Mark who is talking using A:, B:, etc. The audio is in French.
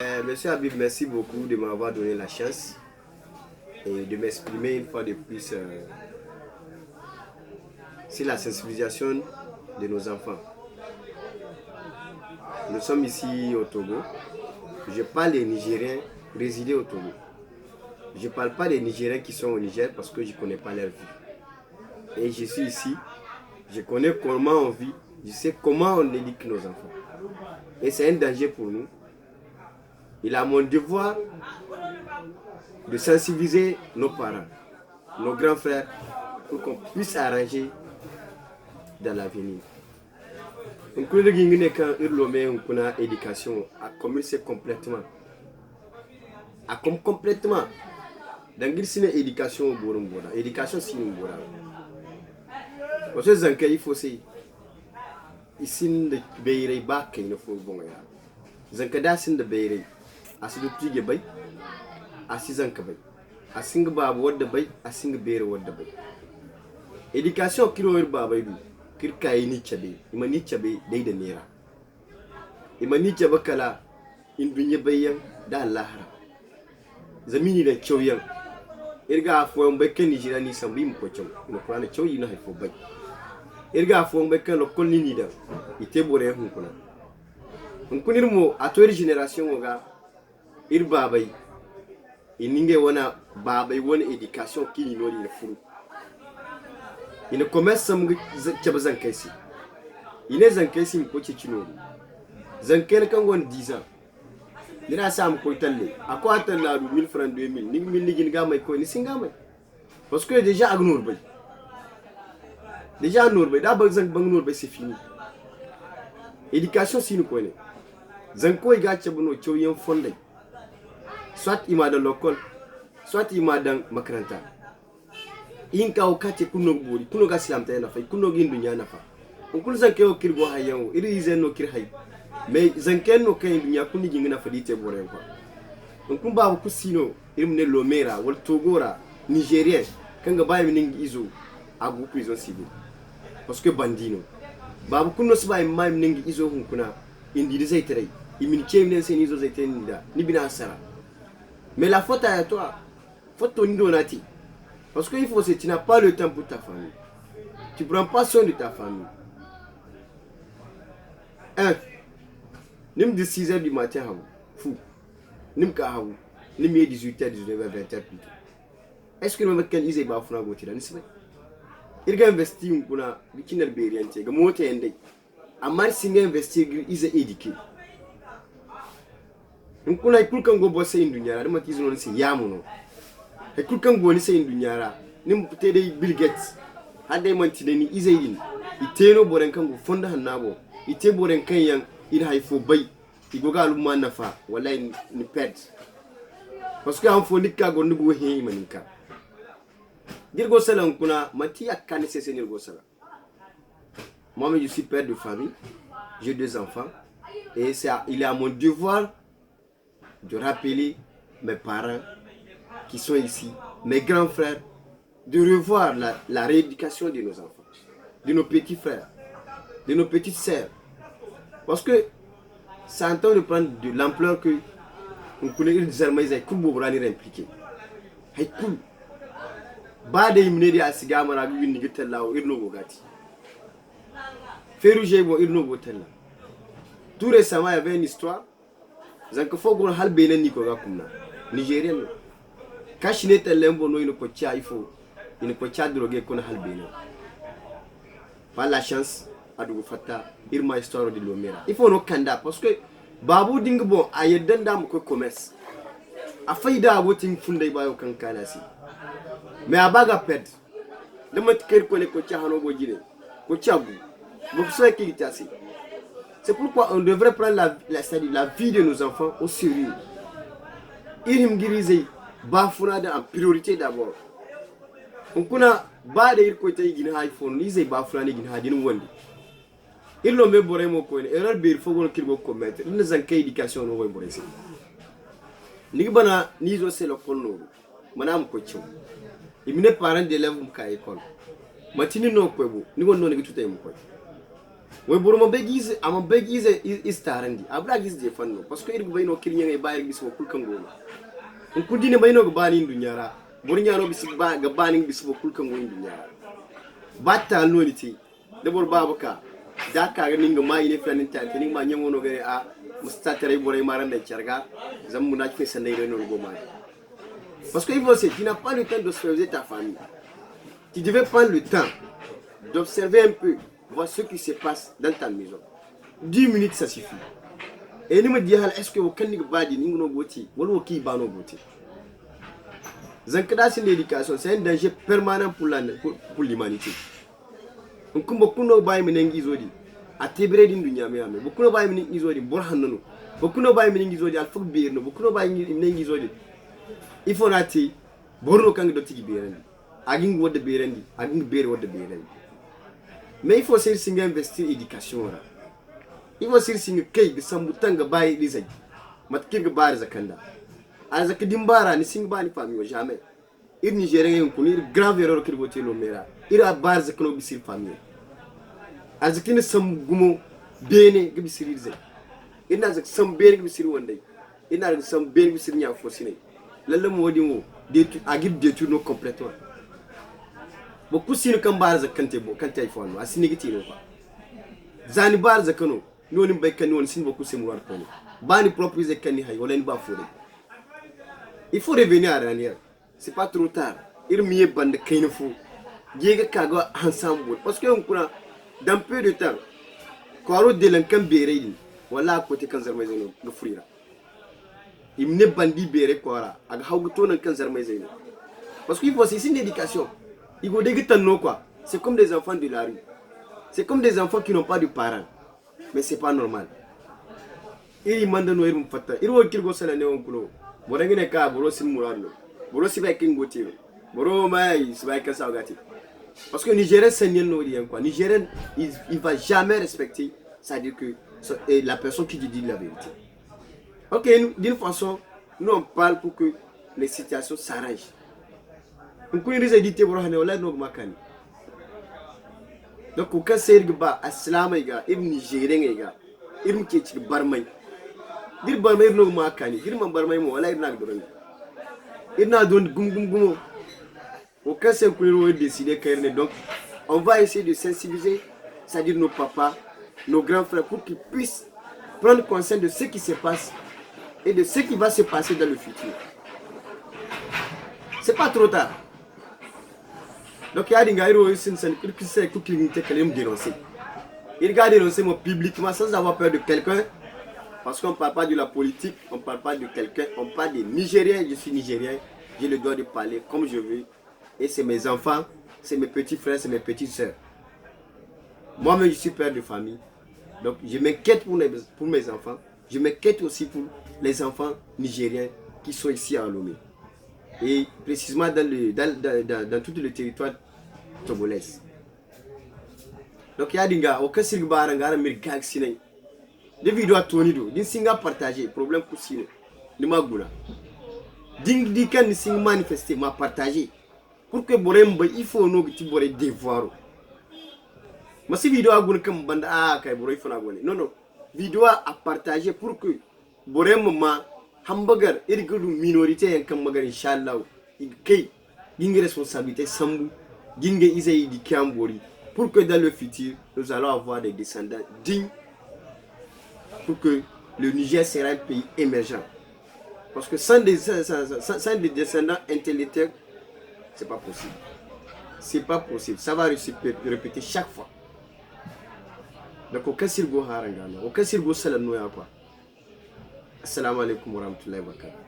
A: Monsieur Habib, merci beaucoup de m'avoir donné la chance et de m'exprimer une fois de plus sur la sensibilisation de nos enfants. Nous sommes ici au Togo. Je parle des Nigériens résidés au Togo. Je ne parle pas des Nigériens qui sont au Niger parce que je ne connais pas leur vie. Et je suis ici, je connais comment on vit, je sais comment on éduque nos enfants. Et c'est un danger pour nous. Il a mon devoir de sensibiliser nos parents, nos grands frères, pour qu'on puisse arranger dans l'avenir. On peut dire que une éducation a commencé complètement. A comme complètement. Dans une éducation au Borum, éducation c'est une bonne. Parce que il faut aussi ici de Beirei Baké il faut bon. Zankada sin de Beirei. Asidu tige bay asizanka bay asinga babu wadda bay asinga bere wadda bay education kilo irba bay du kirka yi ni chabe ima ni chabe dai da nera ima ni chabe kala in dunya bayan da lahara zamini da chawyan irga afo bay kan nijira ni sambi mu ko chaw ina qur'ana chaw yi na haifo bay irga afo bay kan lokol ni da ite bore hun kuna hun kunirmo atori generation oga ir babai ininge wana babai wani education kini nori na furu ina commerce sam chaba zankaisi ine zankaisi ko ce cino zankai kan gon diza dina sam ko talle akwa talla du 1000 francs 2000 ning min ligin ga mai ko ni singa mai parce que déjà agnur bay déjà nour bay da ba zan bang nour bay c'est fini éducation sinu ko ne zanko ga chaba no choyen fondai soit il m'a dans l'école, soit il m'a dans makaranta. Inka okati kuno buri, kuno ga silam ta na fa, kuno gin dunya na fa. On kul zanke o kirgo hayan, iri izen no kir hay. Mais zanke no kay dunya kuni jingina fa dite bore ko. On kun ba ku sino, irim ne lomera, wal togora, nigérien, kanga ba mi ningi izo agu prison civil. Parce que bandino. Babu kuno sba mai ningi izo hun kuna indi zai tare. Imin chemne sen izo zai tenda, ni bina sara. Mais la faute est à toi. Faute ton donati. Parce qu'il faut que tu n'as pas le temps pour ta famille. Tu ne prends pas soin de ta famille. Nim de 6h du matin, fou. Nim ka haou. Nim 18h, 19h, 20h plus tôt. Est-ce que le mec qui est bas funa gotira ni sebe? Il ga investi kuna bikinal beriante ga mota yande. Amma singa investi is éduqué. Nkuna ikulkan go bosse indunyara de matizo non se yamuno ikulkan go ni se indunyara nim te dai Bill Gates hade mantine ni izeyin iteno boren kan go fonda hannabo ite boren kan yan ina haifo bay igoga alumma nafa wallahi ni pet parce que en fo nikka go nugo he maninka dirgo salan kuna mati akane se senir go sala. Moi je suis père de famille, j'ai 2 enfants et il est à mon devoir de rappeler mes parents qui sont ici, mes grands frères, de revoir la rééducation de nos enfants, de nos petits frères, de nos petites sœurs. Parce que c'est en train de prendre de l'ampleur que on connaît des armes impliqués. C'est cool. Bade imnedi asiga mara bi ni gitella o irno gogati. Feruje bo irno gotella. Tout récemment il y avait une histoire. Zanka fogon hal benen ni ko ga kunna nigérien kashine telembo no ino ko tia ifo ino ko tia drogue ko na hal benen par la chance adu fata irma histoire de Lomera il faut no kanda parce que babu ding bon ayeddan dam ko commerce a fayda abotin funday bayo kankana si mais abaga ped de mat ker ko ne ko tia hano go jine ko tiagu bo so ki tasi. C'est pourquoi on devrait prendre la vie de nos enfants au sérieux. Irim girize bafuna en priorité d'abord. On kuna ba de ir ko tay gina iPhone ni zay bafuna ni gina hadin wandi. Illo me bore mo ko ne erreur bir fogol kirgo commettre. Ni zanka éducation no way bore si. Ni bana ni zo c'est le kolno. Manam ko ciw. Imine parents d'élèves mu ka école. Matini no ko bu ni wonno ni tutay mu ko. way boro mo begize ama begize istarandi abra gize de fanno parce que irgo bayno kirnya ngay bayir bisbo kulkan golo on kudine bayno go bani dunyara bor nyano bisib ba ga bani bisbo kulkan golo dunyara batta noniti de bor babuka da ka ga ninga mai ne flanin ta tani ma nyango no gare a mustatare boray maranda charga zammu na ci sanay reno go mai parce que il faut tu n'as pas le temps d'observer ta famille. Tu devais prendre le temps d'observer un peu, voir ce qui se passe dans ta maison. 10 minutes, ça suffit. Et nous me disons, est-ce que vous avez un badi, vous avez un boti, vous avez un boti. L'éducation, c'est un danger permanent pour l'humanité. On peut beaucoup de gens qui ont dit, à Tébré d'Indunia, beaucoup de gens qui ont dit, Borhanano, beaucoup de gens qui ont dit, Alpha Birno, beaucoup de gens qui ont dit, il faut rater, Borno Kang de Tiki Birandi, Aging Wad de Birandi, Aging Bir Wad de Birandi. Mais il faut aussi investir en éducation. Il faut aussi que Sambutanga Baye Lizay, Matkig Bar Zakanda. As a Kidimbara, ni Singba ni famille, jamais. Il Nigérien, un grave erreur qu'il vote l'omera. Il a bar Zakanobisil famille. As a Kin Samgumo, Bene, Gibisirize. Il n'a some Bene Gibisir one day. Il n'a some Bene Gibisiria for Sine. L'homme modimo, a give de tourno complètement. Beaucoup si le cambar zakantebo, quand il faut, à Sinigitino. Zanibar Zakano, nous ne bécanons sin beaucoup se mourir. Bani propres et Kanihay, ou l'enbafoué. Il faut revenir à Ranier. C'est pas trop tard. Il m'y est bande Kainfou. Diega Kago ensemble. Parce qu'on prend dans peu de temps. Quand de l'encamp béré, voilà côté cancer maison, le frira. Il n'est bandi béré quoi. À Hauton un cancer maison. Parce qu'il faut c'est une éducation. Il faut déguer ton quoi. C'est comme des enfants de la rue. C'est comme des enfants qui n'ont pas de parents. Mais c'est pas normal. Il m'a donné un fata. Il faut qu'il go à la néon culo. Borangine ka boro sin murano. Boro si ba king gotiro. Boro mai si ba kasa gati. Parce que Nigérien c'est non rien quoi. Nigérien il va jamais respecter, c'est-à-dire que la personne qui dit la vérité. OK, d'une façon nous on parle pour que les situations s'arrangent. On connaît les édités boro hané wala no makani. Donc au cas c'est ba aslam ga ibn Nigérien ga ibn ketchi barmay. Dir barmay no makani dir man barmay mo wala irna doron irna don gum au cas c'est que nous décider que donc on va essayer de sensibiliser, c'est-à-dire nos papas, nos grands frères pour qu'ils puissent prendre conscience de ce qui se passe et de ce qui va se passer dans le futur. C'est pas trop tard. Donc il y a des gens qui sont dénoncés. Ils regardent dénoncer publiquement sans avoir peur de quelqu'un. Parce qu'on ne parle pas de la politique, on ne parle pas de quelqu'un, on parle des Nigériens. Je suis Nigérien, j'ai le droit de parler comme je veux. Et c'est mes enfants, c'est mes petits frères, c'est mes petites soeurs. Moi-même, je suis père de famille. Donc je m'inquiète pour mes enfants. Je m'inquiète aussi pour les enfants nigériens qui sont ici à Lomé. Et précisément dans tout le territoire togolais. Donc il y a des gens qui ont des vidéos à Tony Do, des signes à partager, problème pour signer. De ma goula. Des gens qui ont manifesté, m'a partagé. Pour que Boremba, il faut nous que tu pourrais devoir. Mais si vidéo a goulé comme bande à Kaiboro, il faut la goulé. Non. Vidéo à partager pour que Boremba, hamburger, il y a une minorité comme Magar, Inch'Allah, il y a une responsabilité, Sambu, il y a Isaïdi Kiambori. Pour que dans le futur, nous allons avoir des descendants dignes. Pour que le Niger sera un pays émergent. Parce que sans des descendants intellectuels, c'est pas possible. C'est pas possible. Ça va se répéter chaque fois. Donc, au cas où il y a un salam, assalamu alaikum wa rahmatullahi wa barakatuh.